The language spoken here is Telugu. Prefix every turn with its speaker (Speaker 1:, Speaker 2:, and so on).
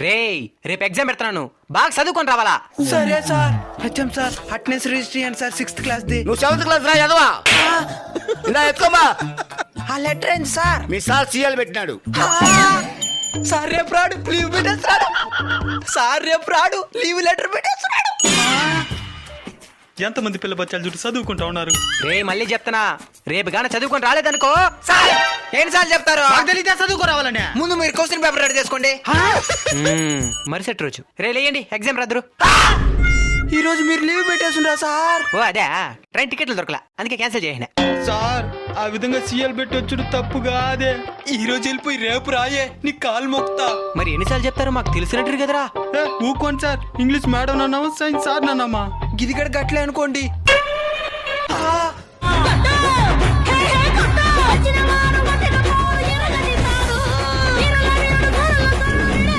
Speaker 1: రేయ్ రేపు ఎగ్జామ్ పెడతాను బాగా చదువుకొని రావాలా.
Speaker 2: సరే sir. HM sir attendance register చేయండి సార్ 6th క్లాస్ ది.
Speaker 3: నువ్వు 7th క్లాస్ రా చదవా ఇలా ఎత్తుకోమా.
Speaker 2: ఆ లెటర్ ఏంటి సార్?
Speaker 3: మీ సార్ సీఎల్ పెట్టినాడు.
Speaker 2: సార్ రేపు రాడు లీవ్ పెట్టేస్తున్నాడు. సార్ రేపు రాడు లీవ్ లెటర్ పెట్టేస్తున్నాడు.
Speaker 4: ఎంతమంది పిల్ల బచ్చాలు చుట్టూ చదువుకుంటా ఉన్నారు.
Speaker 1: రే మళ్ళీ చెప్తానా, రేపు గాన చదువుకొని రాలేదనుకో సార్
Speaker 2: ఎన్నిసార్లు చెప్తారు?
Speaker 4: తెలియదే చదువుకో రావాలనే.
Speaker 2: ముందు మీరు క్వశ్చన్ పేపర్ రెడీ చేసుకోండి.
Speaker 1: మరుసటి రోజు రే లేయండి ఎగ్జామ్ రాదురు.
Speaker 2: ఈ రోజు మీరు లీవ్ పెట్టేస్తుండ్రా సార్?
Speaker 1: ఓ అదే ట్రైన్ టికెట్లు దొరకలా అందుకే క్యాన్సిల్ చేసిన.
Speaker 4: సార్ ఆ విధంగా సీఎల్ పెట్టి వచ్చుడు తప్పుగా అదే. ఈ రోజు వెళ్ళిపోయి రేపు రాయే నీ కాలు మొక్తా.
Speaker 1: మరి ఎన్నిసార్లు చెప్తారో మాకు తెలిసినట్టు కదరా.
Speaker 4: ఊకోండి సార్, ఇంగ్లీష్ మేడం అన్నామా సైన్స్ సార్ అన్నామా.
Speaker 2: గిదిగడ గట్లే అనుకోండి.